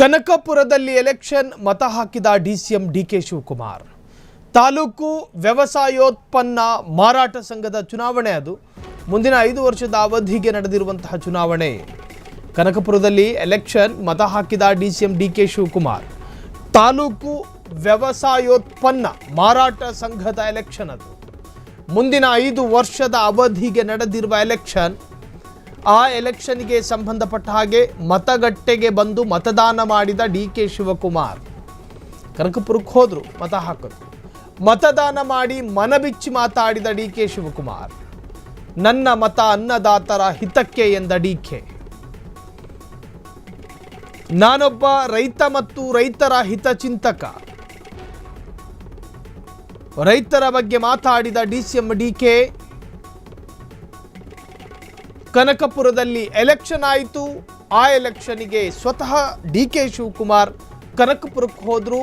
ಕನಕಪುರದಲ್ಲಿ election ಮತ ಹಾಕಿದ DCM DK Shivakumar. Taluk ವ್ಯವಸಾಯೋತ್ಪನ್ನ ಮಾರಾಟ ಸಂಘದ ಚುನಾವಣೆ, ಅದು ಮುಂದಿನ 5 ವರ್ಷದ ಅವಧಿಗೆ ನಡೆದಿರುವಂತಹ ಚುನಾವಣೆ. ಕನಕಪುರದಲ್ಲಿ ಎಲೆಕ್ಷನ್ ಮತ ಹಾಕಿದ ಡಿಸಿಎಂ ಡಿಕೆ ಶಿವಕುಮಾರ್. ತಾಲೂಕು ವ್ಯವಸಾಯೋತ್ಪನ್ನ ಮಾರಾಟ ಸಂಘದ ಎಲೆಕ್ಷನ್, ಅದು ಮುಂದಿನ 5 ವರ್ಷದ ಅವಧಿಗೆ ನಡೆದಿರುವ ಎಲೆಕ್ಷನ್. ಆ ಎಲೆಕ್ಷನ್ಗೆ ಸಂಬಂಧಪಟ್ಟ ಹಾಗೆ ಮತಗಟ್ಟೆಗೆ ಬಂದು ಮತದಾನ ಮಾಡಿದ ಡಿಕೆ ಶಿವಕುಮಾರ್ ಕನಕಪುರಕ್ಕೆ ಹೋದ್ರು, ಮತ ಹಾಕಿದ್ರು. ಮತದಾನ ಮಾಡಿ ಮನಬಿಚ್ಚಿ ಮಾತಾಡಿದ ಡಿಕೆ ಶಿವಕುಮಾರ್. ನನ್ನ ಮತ ಅನ್ನದಾತರ ಹಿತಕ್ಕೆ ಎಂದ ಡಿಕೆ. ನಾನೊಬ್ಬ ರೈತ ಮತ್ತು ರೈತರ ಹಿತಚಿಂತಕ. ರೈತರ ಬಗ್ಗೆ ಮಾತಾಡಿದ ಡಿಸಿಎಂ ಡಿಕೆ. ಕನಕಪುರದಲ್ಲಿ ಎಲೆಕ್ಷನ್ ಆಯಿತು. ಆ ಎಲೆಕ್ಷನ್ಗೆ ಸ್ವತಃ ಡಿಕೆ ಶಿವಕುಮಾರ್ ಕನಕಪುರಕ್ಕೆ ಹೋದರು.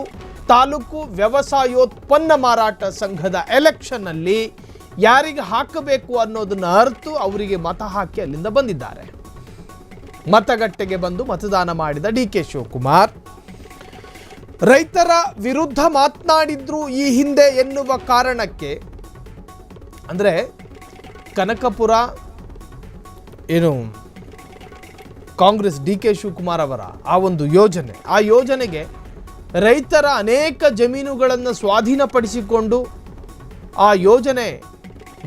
ತಾಲೂಕು ವ್ಯವಸಾಯೋತ್ಪನ್ನ ಮಾರಾಟ ಸಂಘದ ಎಲೆಕ್ಷನ್ನಲ್ಲಿ ಯಾರಿಗೆ ಹಾಕಬೇಕು ಅನ್ನೋದನ್ನು ಅರಿತು ಅವರಿಗೆ ಮತ ಹಾಕಿ ಅಲ್ಲಿಂದ ಬಂದಿದ್ದಾರೆ. ಮತಗಟ್ಟೆಗೆ ಬಂದು ಮತದಾನ ಮಾಡಿದ ಡಿಕೆ ಶಿವಕುಮಾರ್ ರೈತರ ವಿರುದ್ಧ ಮಾತನಾಡಿದ್ರು ಈ ಹಿಂದೆ ಎನ್ನುವ ಕಾರಣಕ್ಕೆ, ಅಂದರೆ ಕನಕಪುರ ಏನು ಕಾಂಗ್ರೆಸ್ ಡಿಕೆ ಶಿವಕುಮಾರ್ ಅವರ ಆ ಒಂದು ಯೋಜನೆ, ಆ ಯೋಜನೆಗೆ ರೈತರ ಅನೇಕ ಜಮೀನುಗಳನ್ನು ಸ್ವಾಧೀನಪಡಿಸಿಕೊಂಡು ಆ ಯೋಜನೆ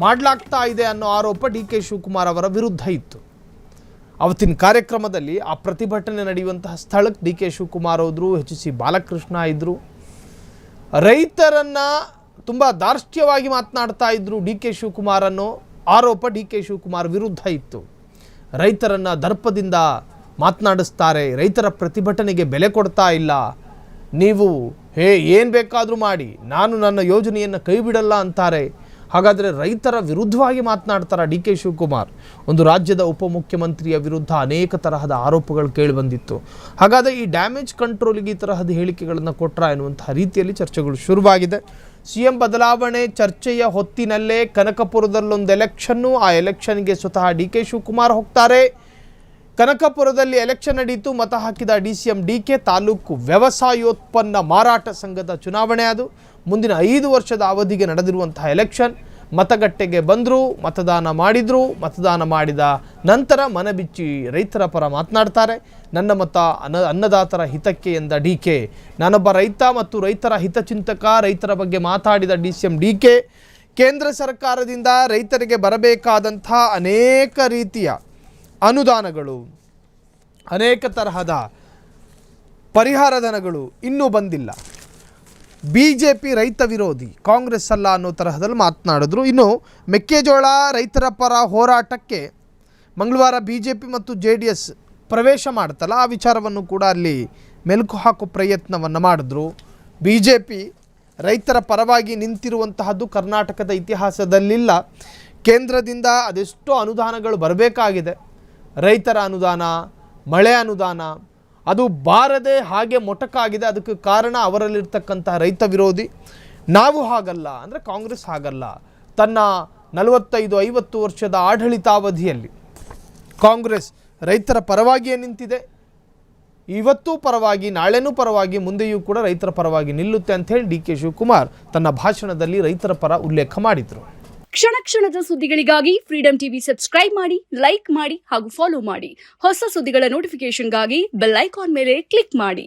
ಮಾಡಲಾಗ್ತಾ ಇದೆ ಅನ್ನೋ ಆರೋಪ ಡಿಕೆ ಶಿವಕುಮಾರ್ ಅವರ ವಿರುದ್ಧ ಇತ್ತು. ಅವತ್ತಿನ ಕಾರ್ಯಕ್ರಮದಲ್ಲಿ ಆ ಪ್ರತಿಭಟನೆ ನಡೆಯುವಂತಹ ಸ್ಥಳಕ್ಕೆ ಡಿಕೆ ಶಿವಕುಮಾರ್ ಹೋದರು, HC ಬಾಲಕೃಷ್ಣ ಇದ್ದರು. ರೈತರನ್ನು ತುಂಬ ದಾರ್ಷ್ಟ್ಯವಾಗಿ ಮಾತನಾಡ್ತಾ ಇದ್ದರು ಡಿಕೆ ಶಿವಕುಮಾರ್ ಅನ್ನೋ ಆರೋಪ ಡಿಕೆ ಶಿವಕುಮಾರ್ ವಿರುದ್ಧ ಇತ್ತು. ರೈತರನ್ನು ದರ್ಪದಿಂದ ಮಾತನಾಡಿಸ್ತಾರೆ, ರೈತರ ಪ್ರತಿಭಟನೆಗೆ ಬೆಲೆ ಕೊಡ್ತಾ ಇಲ್ಲ, ನೀವು ಏನು ಬೇಕಾದರೂ ಮಾಡಿ, ನಾನು ನನ್ನ ಯೋಜನೆಯನ್ನು ಕೈ ಬಿಡಲ್ಲ ಅಂತಾರೆ. ಹಾಗಾದರೆ ರೈತರ ವಿರುದ್ಧವಾಗಿ ಮಾತನಾಡ್ತಾರೆ ಡಿಕೆ ಶಿವಕುಮಾರ್. ಒಂದು ರಾಜ್ಯದ ಉಪಮುಖ್ಯಮಂತ್ರಿಯ ವಿರುದ್ಧ ಅನೇಕ ತರಹದ ಆರೋಪಗಳು ಕೇಳಿಬಂದಿತ್ತು. ಹಾಗಾದರೆ ಈ ಡ್ಯಾಮೇಜ್ ಕಂಟ್ರೋಲಿಗೆ ಈ ತರಹದ ಹೇಳಿಕೆಗಳನ್ನು ಕೊಟ್ಟರ ಎನ್ನುವಂತಹ ರೀತಿಯಲ್ಲಿ ಚರ್ಚೆಗಳು ಶುರುವಾಗಿದೆ. CM ಬದಲಾವಣೆ ಚರ್ಚೆಯ ಹೊತ್ತಿನಲ್ಲೇ ಕನಕಪುರದಲ್ಲೊಂದು ಎಲೆಕ್ಷನ್ನು. ಆ ಎಲೆಕ್ಷನ್ಗೆ ಸ್ವತಃ ಡಿಕೆ ಶಿವಕುಮಾರ್ ಹೋಗ್ತಾರೆ. ಕನಕಪುರದಲ್ಲಿ ಎಲೆಕ್ಷನ್ ನಡೆಯಿತು. ಮತ ಹಾಕಿದ ಡಿಸಿಎಂ ಡಿಕೆ. ತಾಲೂಕು ವ್ಯವಸಾಯೋತ್ಪನ್ನ ಮಾರಾಟ ಸಂಘದ ಚುನಾವಣೆ, ಅದು ಮುಂದಿನ 5 ವರ್ಷದ ಅವಧಿಗೆ ನಡೆದಿರುವಂತಹ ಎಲೆಕ್ಷನ್. ಮತಗಟ್ಟೆಗೆ ಬಂದರು, ಮತದಾನ ಮಾಡಿದರು. ಮತದಾನ ಮಾಡಿದ ನಂತರ ಮನಬಿಚ್ಚಿ ರೈತರ ಪರ ಮಾತನಾಡ್ತಾರೆ. ನನ್ನ ಮತ ಅನ್ನದಾತರ ಹಿತಕ್ಕೆ ಎಂದ ಡಿಕೆ. ನಾನೊಬ್ಬ ರೈತ ಮತ್ತು ರೈತರ ಹಿತಚಿಂತಕ. ರೈತರ ಬಗ್ಗೆ ಮಾತಾಡಿದ ಡಿಸಿಎಂ ಡಿಕೆ. ಕೇಂದ್ರ ಸರ್ಕಾರದಿಂದ ರೈತರಿಗೆ ಬರಬೇಕಾದಂಥ ಅನೇಕ ರೀತಿಯ ಅನುದಾನಗಳು, ಅನೇಕ ತರಹದ ಪರಿಹಾರ ಧನಗಳು ಇನ್ನೂ ಬಂದಿಲ್ಲ. BJP ರೈತ ವಿರೋಧಿ, ಕಾಂಗ್ರೆಸ್ ಅಲ್ಲ ಅನ್ನೋ ತರಹದಲ್ಲಿ ಮಾತನಾಡಿದ್ರು. ಇನ್ನು ಮೆಕ್ಕೆಜೋಳ ರೈತರ ಪರ ಹೋರಾಟಕ್ಕೆ ಮಂಗಳವಾರ BJP ಮತ್ತು JDS ಪ್ರವೇಶ ಮಾಡ್ತಲ್ಲ, ಆ ವಿಚಾರವನ್ನು ಕೂಡ ಅಲ್ಲಿ ಮೆಲುಕು ಹಾಕೋ ಪ್ರಯತ್ನವನ್ನು ಮಾಡಿದ್ರು. BJP ರೈತರ ಪರವಾಗಿ ನಿಂತಿರುವಂತಹದ್ದು ಕರ್ನಾಟಕದ ಇತಿಹಾಸದಲ್ಲಿಲ್ಲ. ಕೇಂದ್ರದಿಂದ ಅದೆಷ್ಟೋ ಅನುದಾನಗಳು ಬರಬೇಕಾಗಿದೆ. ರೈತರ ಅನುದಾನ, ಮಳೆ ಅನುದಾನ, ಅದು ಬಾರದೆ ಹಾಗೆ ಮೊಟಕಾಗಿದೆ. ಅದಕ್ಕೆ ಕಾರಣ ಅವರಲ್ಲಿರ್ತಕ್ಕಂತಹ ರೈತ ವಿರೋಧಿ. ನಾವು ಹಾಗಲ್ಲ, ಅಂದರೆ ಕಾಂಗ್ರೆಸ್ ಹಾಗಲ್ಲ. ತನ್ನ 45-50 ವರ್ಷದ ಆಡಳಿತಾವಧಿಯಲ್ಲಿ ಕಾಂಗ್ರೆಸ್ ರೈತರ ಪರವಾಗಿಯೇ ನಿಂತಿದೆ. ಇವತ್ತೂ ಪರವಾಗಿ, ನಾಳೆನೂ ಪರವಾಗಿ, ಮುಂದೆಯೂ ಕೂಡ ರೈತರ ಪರವಾಗಿ ನಿಲ್ಲುತ್ತೆ ಅಂತ ಹೇಳಿ ಡಿಕೆ ಶಿವಕುಮಾರ್ ತನ್ನ ಭಾಷಣದಲ್ಲಿ ರೈತರ ಪರ ಉಲ್ಲೇಖ ಮಾಡಿದರು. ಕ್ಷಣ ಕ್ಷಣದ ಸುದ್ದಿಗಳಿಗಾಗಿ ಫ್ರೀಡಂ ಟಿವಿ ಸಬ್ಸ್ಕ್ರೈಬ್ ಮಾಡಿ, ಲೈಕ್ ಮಾಡಿ ಹಾಗೂ ಫಾಲೋ ಮಾಡಿ. ಹೊಸ ಸುದ್ದಿಗಳ ನೋಟಿಫಿಕೇಶನ್ಗಾಗಿ ಬೆಲ್ ಐಕಾನ್ ಮೇಲೆ ಕ್ಲಿಕ್ ಮಾಡಿ.